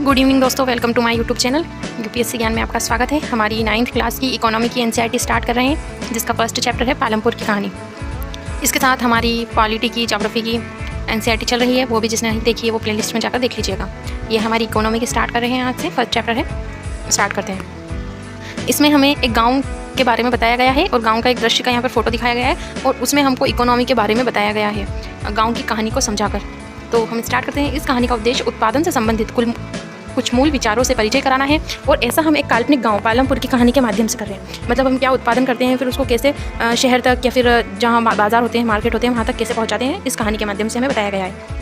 Good evening दोस्तों, welcome to my YouTube channel UPSC Gyan में आपका स्वागत है। हमारी 9th क्लास की इकोनॉमी की एनसीईआरटी स्टार्ट कर रहे हैं, जिसका फर्स्ट चैप्टर है पालमपुर की कहानी। इसके साथ हमारी पॉलिटी की, ज्योग्राफी की एनसीईआरटी चल रही है, वो भी जिसने नहीं देखी है वो प्लेलिस्ट में जाकर देख लीजिएगा। ये हमारी इकोनॉमी की स्टार्ट कर रहे हैं, आज से फर्स्ट चैप्टर है, स्टार्ट करते हैं। इसमें हमें एक गाँव के बारे में बताया गया है और गाँव का एक दृश्य का यहाँ पर फोटो दिखाया गया है और उसमें हमको इकोनॉमी के बारे में बताया गया है गाँव की कहानी को समझाकर। तो हम स्टार्ट करते हैं। इस कहानी का उद्देश्य उत्पादन से संबंधित कुछ मूल विचारों से परिचय कराना है और ऐसा हम एक काल्पनिक गांव पालमपुर की कहानी के माध्यम से कर रहे हैं। मतलब हम क्या उत्पादन करते हैं, फिर उसको कैसे शहर तक या फिर जहां बाजार होते हैं, मार्केट होते हैं, वहां तक कैसे पहुंचाते हैं, इस कहानी के माध्यम से हमें बताया गया है।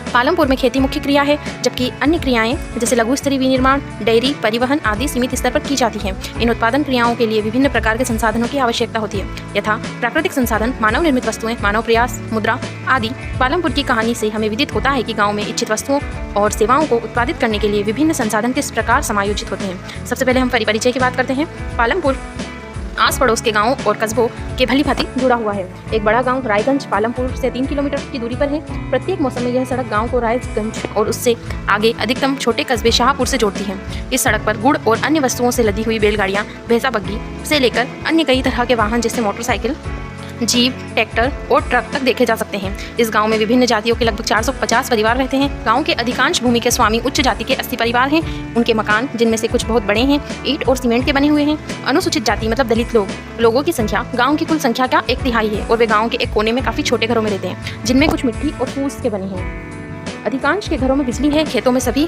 पालमपुर में खेती मुख्य क्रिया है, जबकि अन्य क्रियाएं जैसे लघु स्तरीय विनिर्माण, डेयरी, परिवहन आदि सीमित स्तर पर की जाती हैं। इन उत्पादन क्रियाओं के लिए विभिन्न प्रकार के संसाधनों की आवश्यकता होती है, यथा प्राकृतिक संसाधन, मानव निर्मित वस्तुएं, मानव प्रयास, मुद्रा आदि। पालमपुर की कहानी से हमें विदित होता है कि गांव में इच्छित वस्तुओं और सेवाओं को उत्पादित करने के लिए विभिन्न संसाधन किस प्रकार समायोजित होते हैं। सबसे पहले हम परिचय की बात करते हैं। पालमपुर आस पड़ोस के गांवों और कस्बों के भली भांति जुड़ा हुआ है। एक बड़ा गांव रायगंज पालमपुर से 3 किलोमीटर की दूरी पर है। प्रत्येक मौसम में यह सड़क गांव को रायगंज और उससे आगे अधिकतम छोटे कस्बे शाहपुर से जोड़ती है। इस सड़क पर गुड़ और अन्य वस्तुओं से लदी हुई बैलगाड़ियां, भैंसा बग्गी से लेकर अन्य कई तरह के वाहन जैसे मोटरसाइकिल, जीप, ट्रैक्टर और ट्रक तक देखे जा सकते हैं। इस गांव में विभिन्न जातियों के लगभग 450 परिवार रहते हैं। गांव के अधिकांश भूमि के स्वामी उच्च जाति के 80 परिवार हैं। उनके मकान, जिनमें से कुछ बहुत बड़े हैं, ईंट और सीमेंट के बने हुए हैं। अनुसूचित जाति मतलब दलित लोगों की संख्या गांव की कुल संख्या का 1/3 है और वे गांव के एक कोने में काफी छोटे घरों में रहते हैं, जिनमें कुछ मिट्टी और फूस के बने हैं। अधिकांश के घरों में बिजली है। खेतों में सभी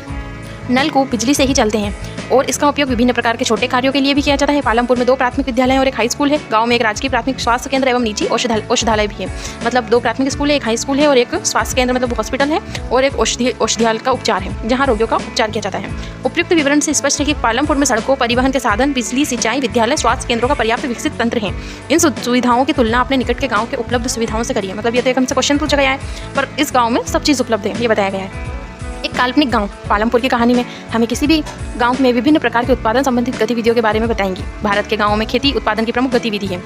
नलकूप बिजली से ही चलते हैं और इसका उपयोग विभिन्न प्रकार के छोटे कार्यों के लिए भी किया जाता है। पालमपुर में 2 प्राथमिक विद्यालय और एक हाई स्कूल है। गांव में एक राजकीय प्राथमिक स्वास्थ्य केंद्र एवं निजी औषधालय भी है। मतलब 2 प्राथमिक स्कूल है, एक हाई स्कूल है और एक स्वास्थ्य केंद्र मतलब हॉस्पिटल है और एक औषधालय का उपचार है, जहाँ रोगियों का उपचार किया जाता है। उपयुक्त विवरण से स्पष्ट है कि पालमपुर में सड़कों, परिवहन के साधन, बिजली, सिंचाई, विद्यालय, स्वास्थ्य केंद्रों का पर्याप्त विकसित तंत्र है। इन सुविधाओं की तुलना अपने निकट के गाँव के उपलब्ध सुविधाओं से करिए। मतलब ये तो एक हमसे क्वेश्चन पूछा गया है, पर इस गाँव में सब चीज़ उपलब्ध है, ये बताया गया है। एक काल्पनिक गांव पालमपुर की कहानी में हमें किसी भी गांव में विभिन्न प्रकार के उत्पादन संबंधित गतिविधियों के बारे में बताएंगी। भारत के गांवों में खेती उत्पादन की प्रमुख गतिविधि है।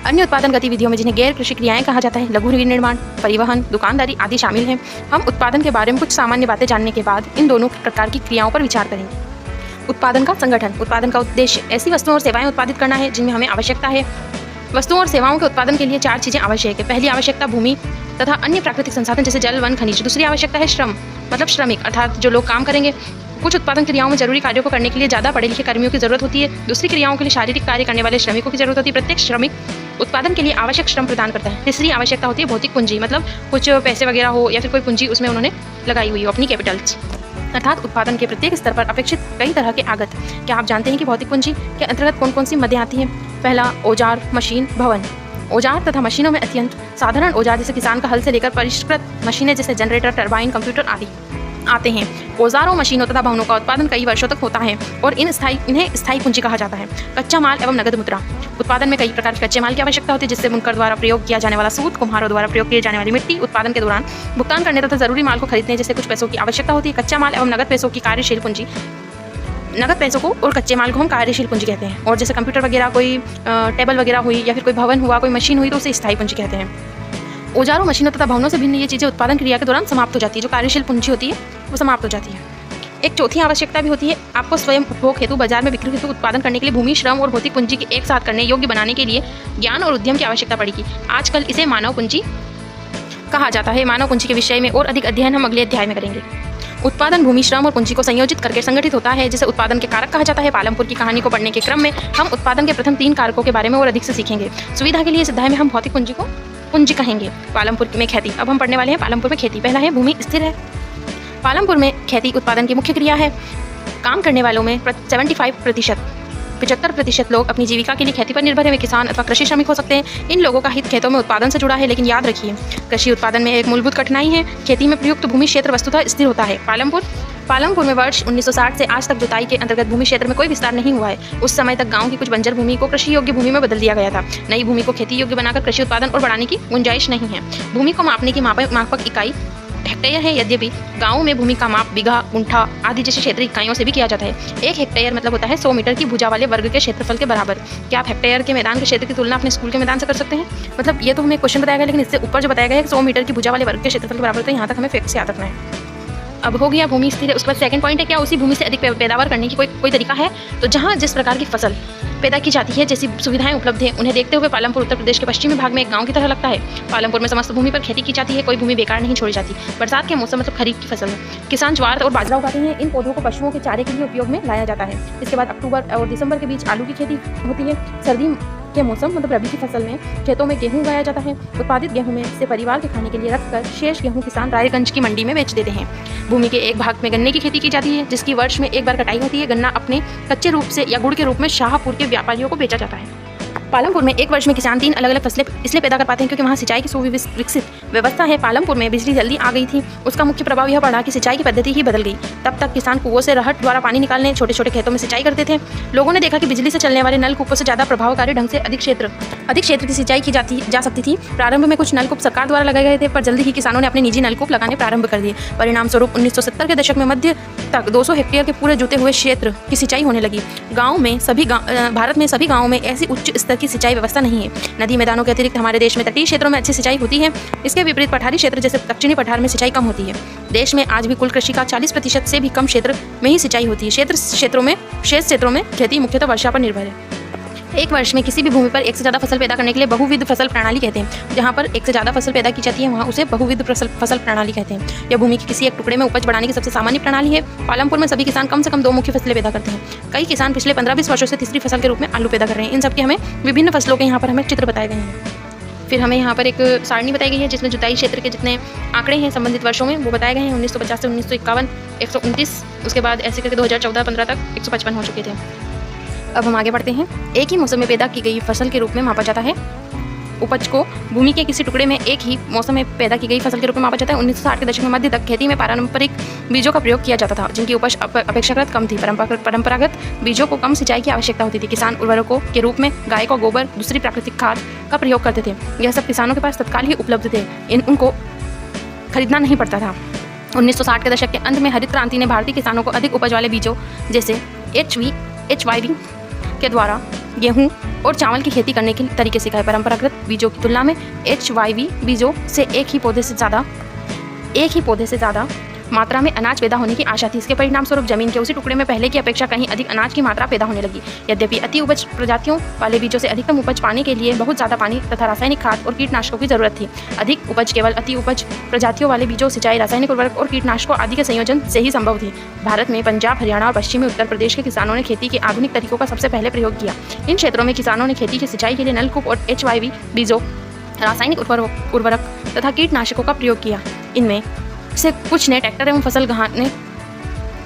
अन्य उत्पादन गतिविधियों में, जिन्हें गैर कृषि क्रियाएं कहा जाता है, लघु निर्माण, परिवहन, दुकानदारी आदि शामिल हैं। हम उत्पादन के बारे में कुछ सामान्य बातें जानने के बाद इन दोनों प्रकार की क्रियाओं पर विचार करेंगे। उत्पादन का संगठन। उत्पादन का उद्देश्य ऐसी वस्तुओं और सेवाएं उत्पादित करना है जिनमें हमें आवश्यकता है। वस्तुओं और सेवाओं के उत्पादन के लिए 4 चीजें आवश्यक है। पहली आवश्यकता भूमि तथा अन्य प्राकृतिक संसाधन जैसे जल, वन, खनिज। दूसरी आवश्यकता है श्रम मतलब श्रमिक, अर्थात जो लोग काम करेंगे। कुछ उत्पादन क्रियाओं में जरूरी कार्यों को करने के लिए ज़्यादा पढ़े लिखे कर्मियों की जरूरत होती है। दूसरी क्रियाओं के लिए शारीरिक कार्य करने वाले श्रमिकों की जरूरत होती है। प्रत्येक श्रमिक उत्पादन के लिए आवश्यक श्रम प्रदान करता है। तीसरी आवश्यकता होती है भौतिक पूंजी, मतलब कुछ पैसे वगैरह हो या फिर कोई पूंजी उसमें उन्होंने लगाई हुई हो, अपनी कैपिटल्स। अर्थात उत्पादन के प्रत्येक स्तर पर अपेक्षित कई तरह के आगत। क्या आप जानते हैं कि भौतिक पूंजी के अंतर्गत कौन कौन सी मदें आती हैं? पहला, औजार, मशीन, भवन। औजार तथा मशीनों में अत्यंत साधारण औजार जैसे किसान का हल से लेकर परिष्कृत मशीनें जैसे जनरेटर, टरबाइन, कंप्यूटर आदि आते हैं। औजारों, मशीनों तथा भवनों का उत्पादन कई वर्षों तक होता है और इन्हें स्थायी पूंजी कहा जाता है। कच्चा माल एवं नगद मुद्रा। उत्पादन में कई प्रकार के कच्चे माल की आवश्यकता होती है, जिससे बुनकर द्वारा प्रयोग किया जाने वाला सूत, कुम्हारों द्वारा प्रयोग किए जाने वाली मिट्टी। उत्पादन के दौरान भुगतान करने तथा जरूरी माल को खरीदने जैसे कुछ पैसों की आवश्यकता होती है। कच्चा माल एवं नगद पैसों की कार्यशील पूंजी। नगद पैसों को और कच्चे माल को हम कार्यशील पूंजी कहते हैं। और जैसे कंप्यूटर वगैरह, कोई टेबल वगैरह हुई या फिर कोई भवन हुआ, कोई मशीन हुई, तो उसे स्थायी पूंजी कहते हैं। औजारों, मशीनों तथा भवनों से भिन्न ये चीज़ें उत्पादन क्रिया के दौरान समाप्त हो जाती है। जो कार्यशील पूंजी होती है वो समाप्त हो जाती है। एक चौथी आवश्यकता भी होती है, आपको स्वयं उपभोग हेतु, बाजार में बिक्री हेतु उत्पादन करने के लिए भूमि, श्रम और भौतिक पूंजी के एक साथ करने योग्य बनाने के लिए ज्ञान और उद्यम की आवश्यकता पड़ेगी। आजकल इसे मानव पूंजी कहा जाता है। मानव पूंजी के विषय में और अधिक अध्ययन हम अगले अध्याय में करेंगे। उत्पादन भूमि, श्रम और पूंजी को संयोजित करके संगठित होता है, जिसे उत्पादन के कारक कहा जाता है। पालमपुर की कहानी को पढ़ने के क्रम में हम उत्पादन के प्रथम 3 कारकों के बारे में और अधिक से सीखेंगे। सुविधा के लिए इस अध्याय में हम भौतिक पूंजी को पूंजी कहेंगे। पालमपुर में खेती। अब हम पढ़ने वाले हैं पालमपुर में खेती। पहला है भूमि स्थिर है। पालमपुर में खेती उत्पादन की मुख्य क्रिया है। काम करने वालों में 75% लोग अपनी जीविका के लिए खेती पर निर्भर है। वे किसान अथवा कृषि श्रमिक हो सकते हैं। इन लोगों का हित खेतों में उत्पादन से जुड़ा है, लेकिन याद रखिए कृषि उत्पादन में एक मूलभूत कठिनाई है। खेती में प्रयुक्त भूमि क्षेत्र वस्तुतः स्थिर होता है। पालमपुर में वर्ष 1960 से आज तक जुताई के अंतर्गत भूमि क्षेत्र में कोई विस्तार नहीं हुआ है। उस समय तक गांव की कुछ बंजर भूमि को कृषि योग्य भूमि में बदल दिया गया था। नई भूमि को खेती योग्य बनाकर कृषि उत्पादन और बढ़ाने की गुंजाइश नहीं है। भूमि को मापने की मापक इकाई हेक्टेयर है। यद्यपि गाँव में भूमि का माप बीघा, गुंठा आदि जैसे क्षेत्रीय इकाइयों से भी किया जाता है। 1 हेक्टेयर मतलब होता है 100 मीटर की भुजा वाले वर्ग के क्षेत्रफल के बराबर। क्या आप हेक्टेयर के मैदान के क्षेत्र की तुलना अपने स्कूल के मैदान से कर सकते हैं? मतलब ये तो हमें क्वेश्चन बताया गया, लेकिन इससे ऊपर जो बताया गया है 100 मीटर की भुजा वाले वर्ग के क्षेत्रफल के बराबर, तो यहाँ तक हमें फैक्ट से याद रखना है। अब हो गया भूमि स्थिर है। उसके बाद सेकंड पॉइंट है क्या उसी भूमि से अधिक पैदावार करने की कोई तरीका है। तो जहाँ जिस प्रकार की फसल पैदा की जाती है, जैसी सुविधाएं उपलब्ध है, उन्हें देखते हुए पालमपुर उत्तर प्रदेश के पश्चिमी भाग में एक गांव की तरह लगता है। पालमपुर में समस्त भूमि पर खेती की जाती है, कोई भूमि बेकार नहीं छोड़ी जाती। बरसात के मौसम मतलब खरीफ की फसल है। किसान ज्वार और बाजरा उगाते हैं। इन पौधों को पशुओं के चारे के लिए उपयोग में लाया जाता है। इसके बाद अक्टूबर और दिसंबर के बीच आलू की खेती होती है। सर्दी के मौसम मतलब रबी की फसल में खेतों में गेहूं उगाया जाता है। उत्पादित गेहूं में से परिवार के खाने के लिए रखकर शेष गेहूं किसान रायगंज की मंडी में बेच देते हैं। भूमि के एक भाग में गन्ने की खेती की जाती है, जिसकी वर्ष में एक बार कटाई होती है। गन्ना अपने कच्चे रूप से या गुड़ के रूप में शाहपुर के व्यापारियों को बेचा जाता है। पालमपुर में एक वर्ष में किसान 3 अलग अलग फसलें इसलिए पैदा कर पाते हैं क्योंकि वहाँ सिंचाई की सुविकसित व्यवस्था है। पालमपुर में बिजली जल्दी आ गई थी। उसका मुख्य प्रभाव यह पड़ा कि सिंचाई की पद्धति ही बदल गई। तब तक किसान कुओं से रहट द्वारा पानी निकालने छोटे छोटे खेतों में सिंचाई करते थे। लोगों ने देखा कि बिजली से चलने वाले नलकूपों से ज़्यादा प्रभावकारी ढंग से अधिक क्षेत्र की सिंचाई की जा सकती थी। प्रारंभ में कुछ नलकूप सरकार द्वारा लगाए गए थे, पर जल्दी ही किसानों ने अपने निजी नलकूप लगाने प्रारंभ कर दिए। परिणाम स्वरूप 1970 के दशक में मध्य तक 200 हेक्टेयर के पूरे जुते हुए क्षेत्र की सिंचाई होने लगी। भारत में सभी गाँवों में ऐसी उच्च स्तर की सिंचाई व्यवस्था नहीं है। नदी मैदानों के अतिरिक्त हमारे देश में तटीय क्षेत्रों में अच्छी सिंचाई होती है। इसके विपरीत पठारी क्षेत्र जैसे दक्षिणी पठार में सिंचाई कम होती है। देश में आज भी कुल कृषि का 40% से भी कम क्षेत्र में ही सिंचाई होती है। शेष क्षेत्रों में खेती मुख्यतः वर्षा पर निर्भर है। एक वर्ष में किसी भी भूमि पर एक से ज़्यादा फसल पैदा करने के लिए बहुविध फसल प्रणाली कहते हैं। जहाँ पर एक से ज़्यादा फसल पैदा की जाती है वहाँ उसे बहुविध फसल प्रणाली कहते हैं। यह भूमि के किसी एक टुकड़े में उपज बढ़ाने की सबसे सामान्य प्रणाली है। पालमपुर में सभी किसान कम से कम 2 मुख्य फसलें पैदा करते हैं। कई किसान पिछले 15-20 वर्षों से तीसरी फसल के रूप में आलू पैदा कर रहे हैं। इन सबके हमें विभिन्न फसलों के यहाँ पर हमें चित्र बताए गए हैं। फिर हमें यहाँ पर एक सारणी बताई गई है जिसमें जुताई क्षेत्र के जितने आंकड़े हैं संबंधित वर्षों में वो बताए गए हैं। 1950 से 1951 129, उसके बाद ऐसे करके 2014-15 तक 155 हो चुके थे। अब हम आगे बढ़ते हैं। एक ही मौसम में पैदा की गई फसल के रूप में मापा जाता है। उपज को भूमि के किसी टुकड़े में एक ही मौसम में पैदा की गई फसल के रूप में मापा जाता है। 1960 के दशक में मध्य तक खेती में पारंपरिक बीजों का प्रयोग किया जाता था, जिनकी उपज अपेक्षाकृत कम थी। परंपरागत बीजों को कम सिंचाई की आवश्यकता होती थी। किसान उर्वरकों के रूप में गाय का गोबर, दूसरी प्राकृतिक खाद का प्रयोग करते थे। यह सब किसानों के पास तत्काल ही उपलब्ध थे, उनको खरीदना नहीं पड़ता था। 1960 के दशक के अंत में हरित क्रांति ने भारतीय किसानों को अधिक उपज वाले बीजों जैसे HYV के द्वारा गेहूं और चावल की खेती करने के तरीके सिखाए। परंपरागत बीजों की तुलना में HYV बीजों से एक ही पौधे से ज़्यादा मात्रा में अनाज पैदा होने की आशा थी। इसके परिणाम स्वरूप जमीन के उसी टुकड़े में पहले की अपेक्षा कहीं अधिक अनाज की मात्रा पैदा होने लगी। यद्यपि अति उपज प्रजातियों वाले बीजों से अधिकतम उपज पाने के लिए बहुत ज़्यादा पानी तथा रासायनिक खाद और कीटनाशकों की जरूरत थी। अधिक उपज केवल अति उपज प्रजातियों वाले बीजों, सिंचाई, रासायनिक उर्वरक और कीटनाशकों आदि के संयोजन से ही संभव थी। भारत में पंजाब, हरियाणा और पश्चिमी उत्तर प्रदेश के किसानों ने खेती के आधुनिक तरीकों का सबसे पहले प्रयोग किया। इन क्षेत्रों में किसानों ने खेती की सिंचाई के लिए नलकूप और HYV बीजों, रासायनिक उर्वरक तथा कीटनाशकों का प्रयोग किया। इनमें से कुछ ने ट्रैक्टर एवं फसल गहाने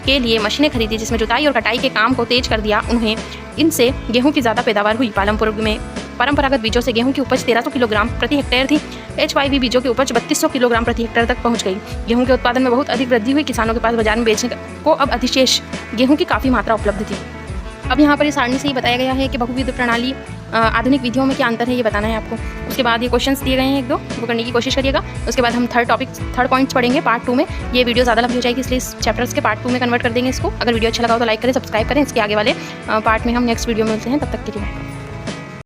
के लिए मशीनें खरीदी, जिसमें जुताई और कटाई के काम को तेज कर दिया। उन्हें इनसे गेहूं की ज़्यादा पैदावार हुई। पालमपुर में परंपरागत बीजों से गेहूं की उपज 1300 किलोग्राम प्रति हेक्टेयर थी। HYV बीजों की उपज 3200 किलोग्राम प्रति हेक्टेयर तक पहुंच गई। गेहूं के उत्पादन में बहुत अधिक वृद्धि हुई। किसानों के पास बाजार में बेचने को अब अधिशेष गेहूं की काफ़ी मात्रा उपलब्ध थी। अब यहाँ पर इस सारणी से ही बताया गया है कि बहुविध प्रणाली आधुनिक विधियों में क्या अंतर है, ये बताना है आपको। उसके बाद ये क्वेश्चंस दिए गए हैं 1-2, वो करने की कोशिश करिएगा। उसके बाद हम थर्ड पॉइंट्स पढ़ेंगे पार्ट 2 में। ये वीडियो ज़्यादा लंबी हो जाएगी, इसलिए इस चैप्टर्स के पार्ट 2 में कन्वर्ट कर देंगे इसको। अगर वीडियो अच्छा लगा हो तो लाइक करें, सब्सक्राइब करें। इसके आगे वाले पार्ट में हम नेक्स्ट वीडियो में मिलते हैं। तब तक के लिए